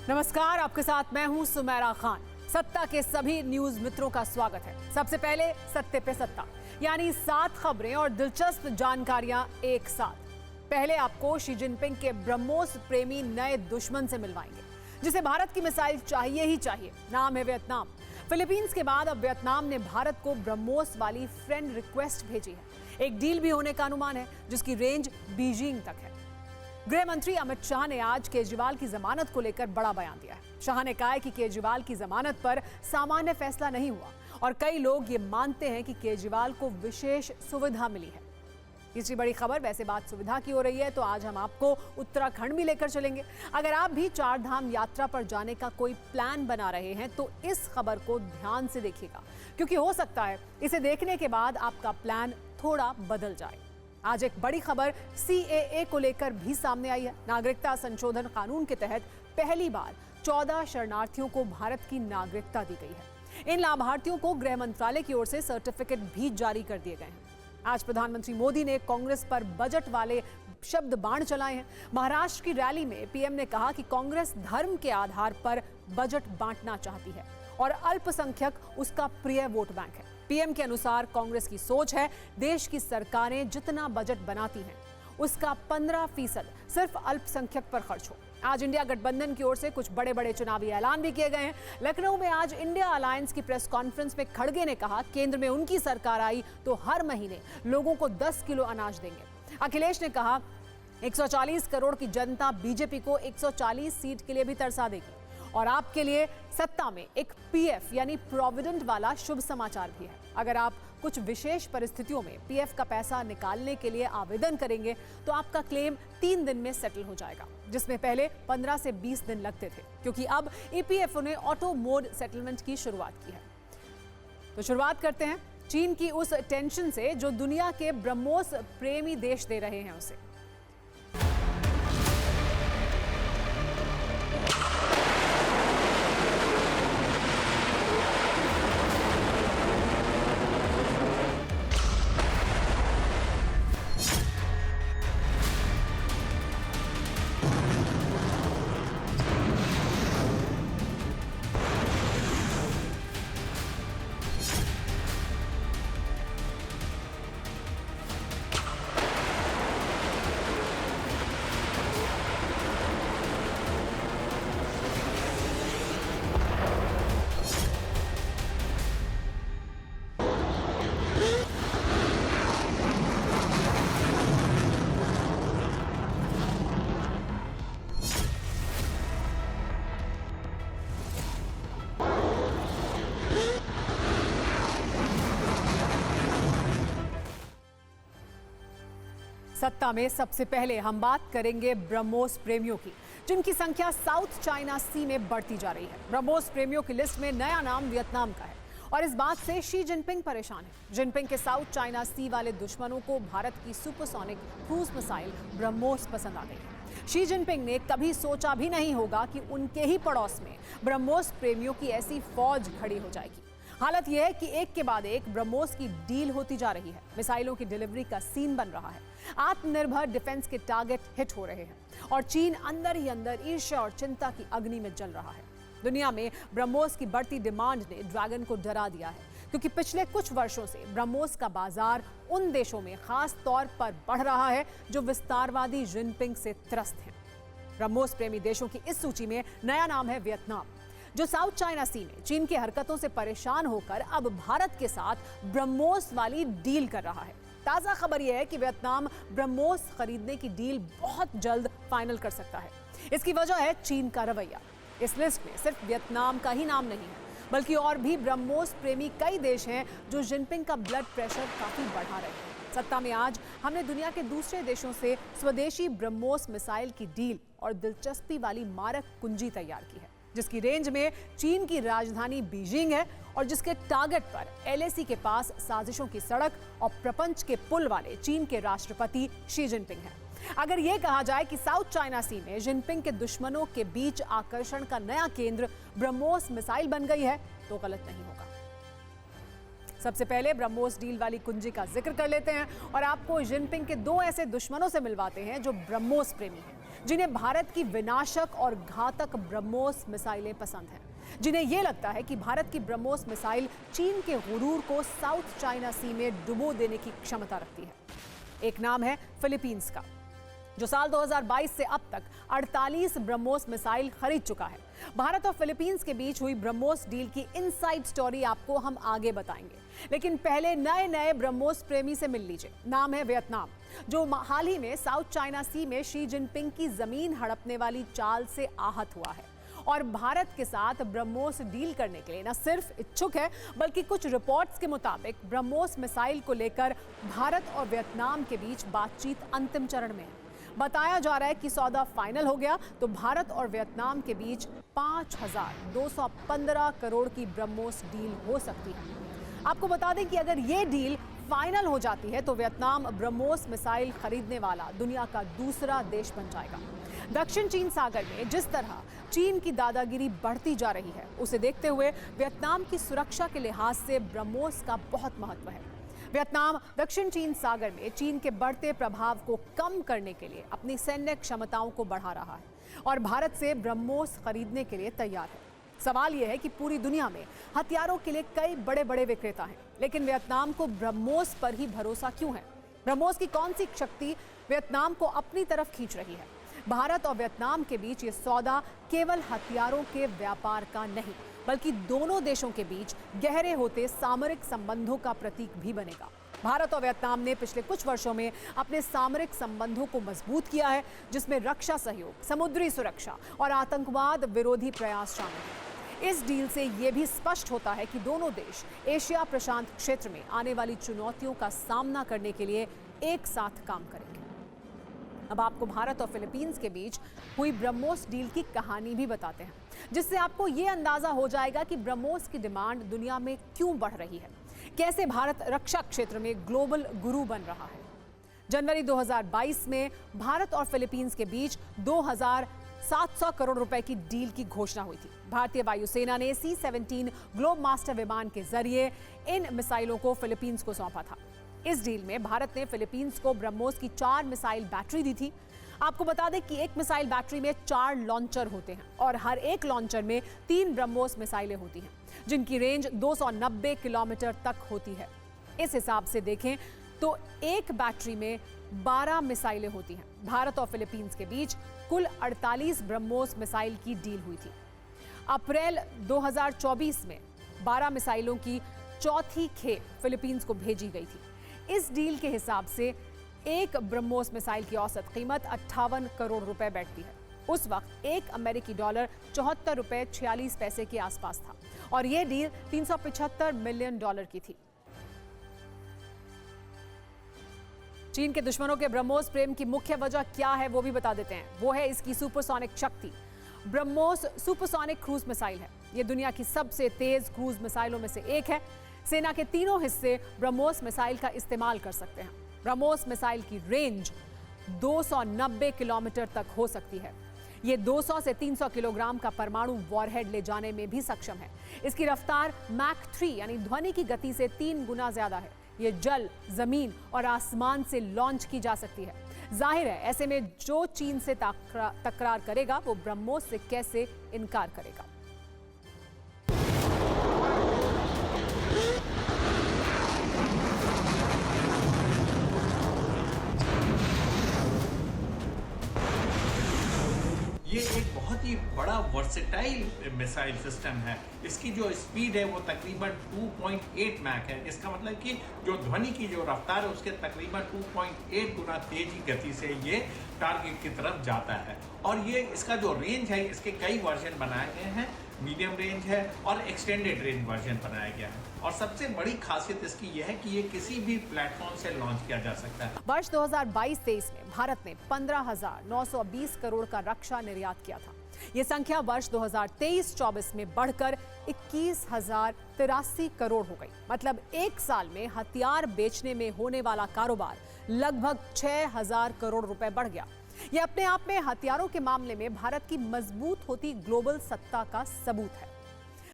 नमस्कार, आपके साथ मैं हूं सुमेरा खान। सत्ता के सभी न्यूज मित्रों का स्वागत है। सबसे पहले सत्ते पे सत्ता, यानी 7 खबरें और दिलचस्प जानकारियां एक साथ। पहले आपको शी जिनपिंग के ब्रह्मोस प्रेमी नए दुश्मन से मिलवाएंगे, जिसे भारत की मिसाइल चाहिए ही चाहिए। नाम है वियतनाम। फिलीपींस के बाद अब वियतनाम ने भारत को ब्रह्मोस वाली फ्रेंड रिक्वेस्ट भेजी है। एक डील भी होने का अनुमान है, जिसकी रेंज बीजिंग तक है। गृह मंत्री अमित शाह ने आज केजरीवाल की जमानत को लेकर बड़ा बयान दिया है। शाह ने कहा है कि केजरीवाल की जमानत पर सामान्य फैसला नहीं हुआ और कई लोग ये मानते हैं कि केजरीवाल को विशेष सुविधा मिली है। तीसरी बड़ी खबर, वैसे बात सुविधा की हो रही है तो आज हम आपको उत्तराखंड भी लेकर चलेंगे। अगर आप भी 4 धाम यात्रा पर जाने का कोई प्लान बना रहे हैं तो इस खबर को ध्यान से देखिएगा, क्योंकि हो सकता है इसे देखने के बाद आपका प्लान थोड़ा बदल जाए। आज एक बड़ी खबर CAA को लेकर भी सामने आई है। नागरिकता संशोधन कानून के तहत पहली बार 14 शरणार्थियों को भारत की नागरिकता दी गई है। इन लाभार्थियों को गृह मंत्रालय की ओर से सर्टिफिकेट भी जारी कर दिए गए हैं। आज प्रधानमंत्री मोदी ने कांग्रेस पर बजट वाले शब्द बाण चलाए हैं। महाराष्ट्र की रैली में पीएम ने कहा कि कांग्रेस धर्म के आधार पर बजट बांटना चाहती है और अल्पसंख्यक उसका प्रिय वोट बैंक है। पीएम के अनुसार कांग्रेस की सोच है, देश की सरकारें जितना बजट बनाती हैं उसका 15% सिर्फ अल्पसंख्यक पर खर्च हो। आज इंडिया गठबंधन की ओर से कुछ बड़े बड़े चुनावी ऐलान भी किए गए हैं। लखनऊ में आज इंडिया अलायंस की प्रेस कॉन्फ्रेंस में खड़गे ने कहा, केंद्र में उनकी सरकार आई तो हर महीने लोगों को 10 किलो अनाज देंगे। अखिलेश ने कहा 140 करोड़ की जनता बीजेपी को 140 सीट के लिए भी तरसा देगी। और आपके लिए सत्ता में एक PF यानी प्रोविडेंट वाला शुभ समाचार भी है। अगर आप कुछ विशेष परिस्थितियों में PF का पैसा निकालने के लिए आवेदन करेंगे तो आपका क्लेम 3 दिन में सेटल हो जाएगा, जिसमें पहले 15 से 20 दिन लगते थे, क्योंकि अब EPFO ने ऑटो मोड सेटलमेंट की शुरुआत की है। तो शुरुआत करते हैं चीन की उस टेंशन से जो दुनिया के ब्रह्मोस प्रेमी देश दे रहे हैं उसे। सत्ता में सबसे पहले हम बात करेंगे ब्रह्मोस प्रेमियों की, जिनकी संख्या साउथ चाइना सी में बढ़ती जा रही है। ब्रह्मोस प्रेमियों की लिस्ट में नया नाम वियतनाम का है और इस बात से शी जिनपिंग परेशान है। जिनपिंग के साउथ चाइना सी वाले दुश्मनों को भारत की सुपरसोनिक क्रूज मिसाइल ब्रह्मोस पसंद आ गई है। शी जिनपिंग ने कभी सोचा भी नहीं होगा कि उनके ही पड़ोस में ब्रह्मोस प्रेमियों की ऐसी फौज खड़ी हो जाएगी। हालत यह है कि एक के बाद एक ब्रह्मोस की डील होती जा रही है। मिसाइलों की डिलीवरी का सीन बन रहा है। आत्मनिर्भर डिफेंस के टारगेट हिट हो रहे हैं और चीन अंदर ही अंदर ईर्ष्या और चिंता की अग्नि में जल रहा है। दुनिया में ब्रह्मोस की बढ़ती डिमांड ने ड्रैगन को डरा दिया है, क्योंकि पिछले कुछ वर्षों से ब्रह्मोस का बाजार उन देशों में खास तौर पर बढ़ रहा है जो विस्तारवादी जिनपिंग से त्रस्त हैं। ब्रह्मोस प्रेमी देशों की इस सूची में नया नाम है वियतनाम, जो साउथ चाइना सी में चीन की हरकतों से परेशान होकर अब भारत के साथ ब्रह्मोस वाली डील कर रहा है। ताजा खबर यह है कि वियतनाम ब्रह्मोस खरीदने की डील बहुत जल्द फाइनल कर सकता है। इसकी वजह है चीन का रवैया। इस लिस्ट में सिर्फ वियतनाम का ही नाम नहीं है, बल्कि और भी ब्रह्मोस प्रेमी कई देश हैं जो जिनपिंग का ब्लड प्रेशर काफी बढ़ा रहे हैं। सत्ता में आज हमने दुनिया के दूसरे देशों से स्वदेशी ब्रह्मोस मिसाइल की डील और दिलचस्पी वाली मारक कुंजी तैयार की है, जिसकी रेंज में चीन की राजधानी बीजिंग है और जिसके टारगेट पर LAC के पास साजिशों की सड़क और प्रपंच के पुल वाले चीन के राष्ट्रपति शी जिनपिंग हैं। अगर यह कहा जाए कि साउथ चाइना सी में जिनपिंग के दुश्मनों के बीच आकर्षण का नया केंद्र ब्रह्मोस मिसाइल बन गई है तो गलत नहीं होगा। सबसे पहले ब्रह्मोस डील वाली कुंजी का जिक्र कर लेते हैं और आपको जिनपिंग के 2 ऐसे दुश्मनों से मिलवाते हैं जो ब्रह्मोस प्रेमी हैं। जिन्हें भारत की विनाशक और घातक ब्रह्मोस मिसाइलें पसंद हैं, जिन्हें यह लगता है कि भारत की ब्रह्मोस मिसाइल चीन के गुरूर को साउथ चाइना सी में डुबो देने की क्षमता रखती है। एक नाम है फिलीपींस का, जो साल 2022 से अब तक 48 ब्रह्मोस मिसाइल खरीद चुका है। भारत और फिलीपींस के बीच हुई ब्रह्मोस डील की इनसाइड स्टोरी आपको हम आगे बताएंगे, लेकिन पहले नए ब्रह्मोस प्रेमी से मिल लीजिए। नाम है वियतनाम, जो हाल ही में साउथ चाइना सी में शी जिनपिंग की जमीन हड़पने वाली चाल से आहत हुआ है और भारत के साथ ब्रह्मोस डील करने के लिए न सिर्फ इच्छुक है, बल्कि कुछ रिपोर्ट्स के मुताबिक ब्रह्मोस मिसाइल को लेकर भारत और वियतनाम के बीच बातचीत अंतिम चरण में है। बताया जा रहा है कि सौदा फाइनल हो गया तो भारत और वियतनाम के बीच 5,215 करोड़ की ब्रह्मोस डील हो सकती है। आपको बता दें कि अगर ये डील फाइनल हो जाती है तो वियतनाम ब्रह्मोस मिसाइल खरीदने वाला दुनिया का दूसरा देश बन जाएगा। दक्षिण चीन सागर में जिस तरह चीन की दादागिरी बढ़ती जा रही है, उसे देखते हुए वियतनाम की सुरक्षा के लिहाज से ब्रह्मोस का बहुत महत्व है। वियतनाम दक्षिण चीन सागर में चीन के बढ़ते प्रभाव को कम करने के लिए अपनी सैन्य क्षमताओं को बढ़ा रहा है और भारत से ब्रह्मोस खरीदने के लिए तैयार है। सवाल यह है कि पूरी दुनिया में हथियारों के लिए कई बड़े बड़े विक्रेता हैं, लेकिन वियतनाम को ब्रह्मोस पर ही भरोसा क्यों है? ब्रह्मोस की कौन सी शक्ति वियतनाम को अपनी तरफ खींच रही है? भारत और वियतनाम के बीच ये सौदा केवल हथियारों के व्यापार का नहीं, बल्कि दोनों देशों के बीच गहरे होते सामरिक संबंधों का प्रतीक भी बनेगा। भारत और वियतनाम ने पिछले कुछ वर्षों में अपने सामरिक संबंधों को मजबूत किया है, जिसमें रक्षा सहयोग, समुद्री सुरक्षा और आतंकवाद विरोधी प्रयास शामिल हैं। इस डील से ये भी स्पष्ट होता है कि दोनों देश एशिया प्रशांत क्षेत्र में आने वाली चुनौतियों का सामना करने के लिए एक साथ काम करेंगे। अब आपको भारत और फिलीपींस के बीच हुई ब्रह्मोस डील की कहानी भी बताते हैं, जिससे आपको ये अंदाजा हो जाएगा कि ब्रह्मोस की डिमांड दुनिया में क्यों बढ़ रही है, कैसे भारत रक्षा क्षेत्र में ग्लोबल गुरु बन रहा है। जनवरी 2022 में भारत और फिलीपींस के बीच 2,700 करोड़ रुपए की डील की घोषणा हुई थी। भारतीय वायुसेना ने C-17 ग्लोब मास्टर विमान के जरिए इन मिसाइलों को फिलीपींस को सौंपा था। इस डील में भारत ने फिलीपींस को ब्रह्मोस की 4 मिसाइल बैटरी दी थी। आपको बता दें कि एक मिसाइल बैटरी में 4 लॉन्चर होते हैं और हर एक लॉन्चर में 3 ब्रह्मोस मिसाइलें होती हैं, जिनकी रेंज 290 किलोमीटर तक होती है। इस हिसाब से देखें तो एक बैटरी में 12 मिसाइलें होती हैं। भारत और फिलीपींस के बीच कुल 48 ब्रह्मोस मिसाइल की डील हुई थी। अप्रैल 2024 में 12 मिसाइलों की चौथी खेप फिलीपींस को भेजी गई थी। इस डील के हिसाब से एक ब्रह्मोस मिसाइल की औसत कीमत 58 करोड़ रुपए बैठती है। उस वक्त एक अमेरिकी डॉलर 74 रुपए 46 पैसे के आसपास था और यह डील 375 मिलियन डॉलर की थी। चीन के दुश्मनों के ब्रह्मोस प्रेम की मुख्य वजह क्या है वो भी बता देते हैं। वो है इसकी सुपरसोनिक शक्ति। ब्रह्मोस सुपरसोनिक क्रूज मिसाइल है। यह दुनिया की सबसे तेज क्रूज मिसाइलों में से एक है। सेना के तीनों हिस्से ब्रह्मोस मिसाइल का इस्तेमाल कर सकते हैं। ब्रह्मोस मिसाइल की रेंज 290 किलोमीटर तक हो सकती है। ये 200 से 300 किलोग्राम का परमाणु वॉरहेड ले जाने में भी सक्षम है। इसकी रफ्तार मैक 3 यानी ध्वनि की गति से 3 गुना ज्यादा है। ये जल, जमीन और आसमान से लॉन्च की जा सकती है। जाहिर है, ऐसे में जो चीन से तकरार करेगा वो ब्रह्मोस से कैसे इनकार करेगा। ये एक बहुत ही बड़ा वर्सेटाइल मिसाइल सिस्टम है। इसकी जो स्पीड है वो तकरीबन 2.8 मैक है। इसका मतलब कि जो ध्वनि की जो रफ्तार है उसके तकरीबन 2.8 गुना तेजी गति से ये टारगेट की तरफ जाता है। और ये इसका जो रेंज है, इसके कई वर्जन बनाए गए हैं। मीडियम रेंज है और एक्सटेंडेड रेंज वर्जन बनाया गया है। और सबसे बड़ी खासियत इसकी यह है कि ये किसी भी प्लेटफॉर्म से लॉन्च किया जा सकता है। वर्ष 2022-23 में भारत ने 15,920 करोड़ का रक्षा निर्यात किया था। ये संख्या वर्ष 2023-24 में बढ़कर 21,083 करोड़ हो गई। मतलब एक साल में हथियार बेचने में होने वाला कारोबार लगभग 6,000 करोड़ रुपए बढ़ गया। ये अपने आप में हथियारों के मामले में भारत की मजबूत होती ग्लोबल सत्ता का सबूत है।